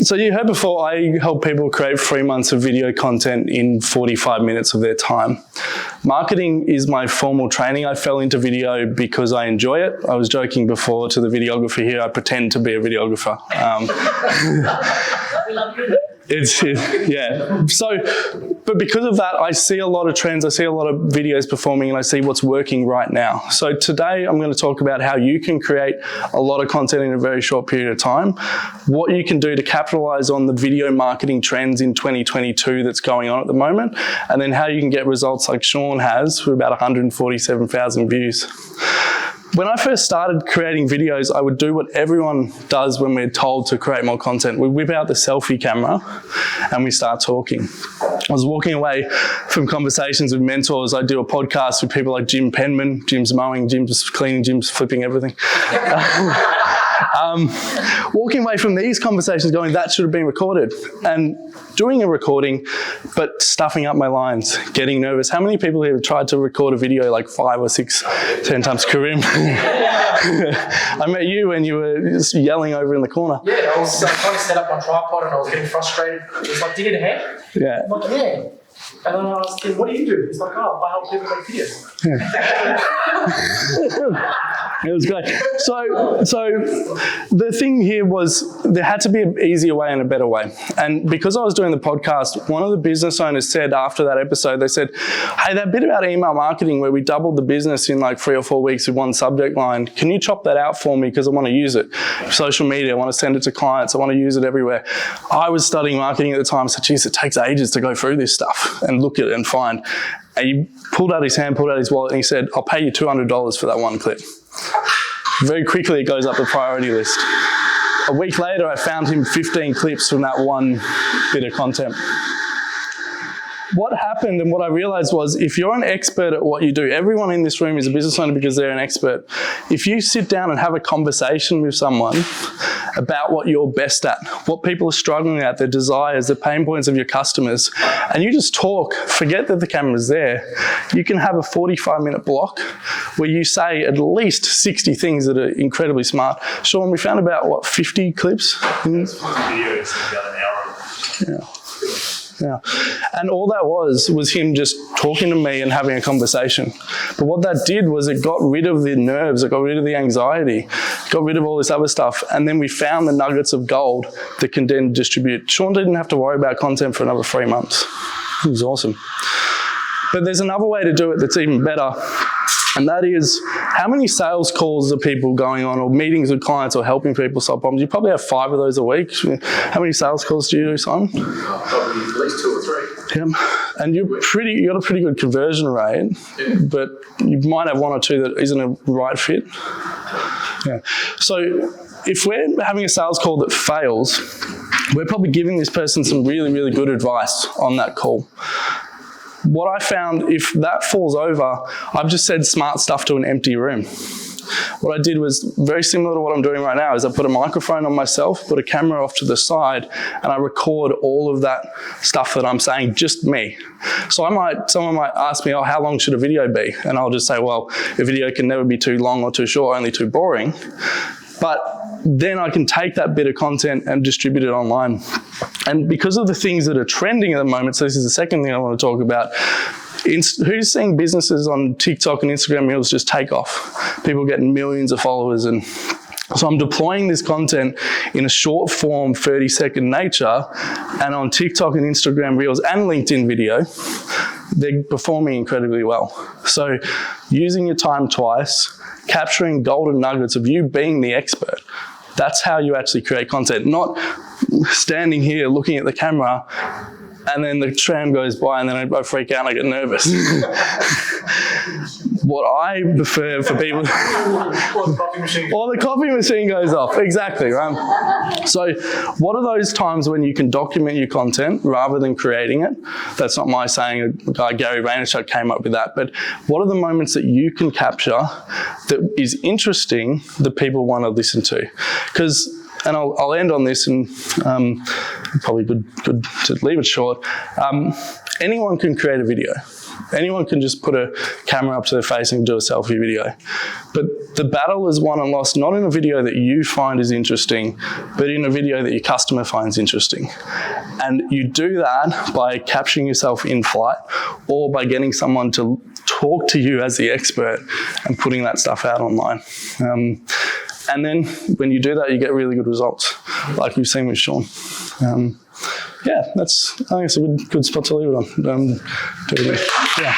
So you heard before, I help people create 3 months of video content in 45 minutes of their time. Marketing is my formal training. I fell into video because I enjoy it. I was joking before to the videographer here, I pretend to be a videographer. Yeah. So, but because of that, I see a lot of trends, I see a lot of videos performing, and I see what's working right now. So today I'm going to talk about how you can create a lot of content in a very short period of time, what you can do to capitalize on the video marketing trends in 2022 that's going on at the moment, and then how you can get results like Sean has with about 147,000 views. When I first started creating videos, I would do what everyone does when we're told to create more content. We whip out the selfie camera and we start talking. I was walking away from conversations with mentors. I do a podcast with people like Jim Penman. Jim's mowing, Jim's cleaning, Jim's flipping everything. Walking away from these conversations going, that should have been recorded. And doing a recording, but stuffing up my lines, getting nervous. How many people here have tried to record a video like 5 or 6, 10 times? Karim. I met you when you were just yelling over in the corner. Yeah, I was trying to set up my tripod and I was getting frustrated. It was like, do you need a hand? Yeah. I'm like, yeah. And then I was thinking, what do you do? It's like, oh, I help people make videos. Yeah. It was great. So the thing here was there had to be an easier way and a better way. And because I was doing the podcast, one of the business owners said after that episode, they said, hey, that bit about email marketing where we doubled the business in like 3 or 4 weeks with one subject line, can you chop that out for me because I want to use it? Social media, I want to send it to clients, I want to use it everywhere. I was studying marketing at the time, so geez, it takes ages to go through this stuff and look at it and find. And he pulled out his hand, pulled out his wallet, and he said, I'll pay you $200 for that one clip. Very quickly, it goes up the priority list. A week later, I found him 15 clips from that one bit of content. What happened and what I realized was if you're an expert at what you do, everyone in this room is a business owner because they're an expert. If you sit down and have a conversation with someone about what you're best at, what people are struggling at, their desires, the pain points of your customers, and you just talk, forget that the camera's there, you can have a 45-minute block where you say at least 60 things that are incredibly smart. Sean, we found about, 50 clips? Videos about an hour. Yeah. Yeah. And all that was him just talking to me and having a conversation. But what that did was it got rid of the nerves, it got rid of the anxiety, got rid of all this other stuff. And then we found the nuggets of gold that can then distribute. Sean didn't have to worry about content for another 3 months. It was awesome. But there's another way to do it that's even better. And that is, how many sales calls are people going on, or meetings with clients, or helping people solve problems? You probably have 5 of those a week. How many sales calls do you do, Simon? Probably at least 2 or 3. Yeah. And you got a pretty good conversion rate, but you might have 1 or 2 that isn't a right fit. Yeah. So if we're having a sales call that fails, we're probably giving this person some really, really good advice on that call. What I found, if that falls over, I've just said smart stuff to an empty room. What I did was very similar to what I'm doing right now, is I put a microphone on myself, put a camera off to the side, and I record all of that stuff that I'm saying, just me. So someone might ask me, oh, how long should a video be? And I'll just say, well, a video can never be too long or too short, only too boring. But then I can take that bit of content and distribute it online. And because of the things that are trending at the moment, so this is the second thing I want to talk about, who's seeing businesses on TikTok and Instagram Reels just take off? People getting millions of followers. And so I'm deploying this content in a short form, 30-second nature, and on TikTok and Instagram Reels and LinkedIn video, they're performing incredibly well. So using your time twice, capturing golden nuggets of you being the expert. That's how you actually create content, not standing here looking at the camera and then the tram goes by and then I freak out and I get nervous. What I prefer for people... Or the coffee machine goes off, exactly, right? So what are those times when you can document your content rather than creating it? That's not my saying, a guy Gary Vaynerchuk came up with that, but what are the moments that you can capture that is interesting that people want to listen to? Because, and I'll end on this, and probably good to leave it short. Anyone can create a video. Anyone can just put a camera up to their face and do a selfie video. But the battle is won and lost not in a video that you find is interesting, but in a video that your customer finds interesting. And you do that by capturing yourself in flight or by getting someone to talk to you as the expert and putting that stuff out online. And then when you do that, you get really good results, like we've seen with Sean. Yeah, I think it's a good spot to leave it on. Yeah.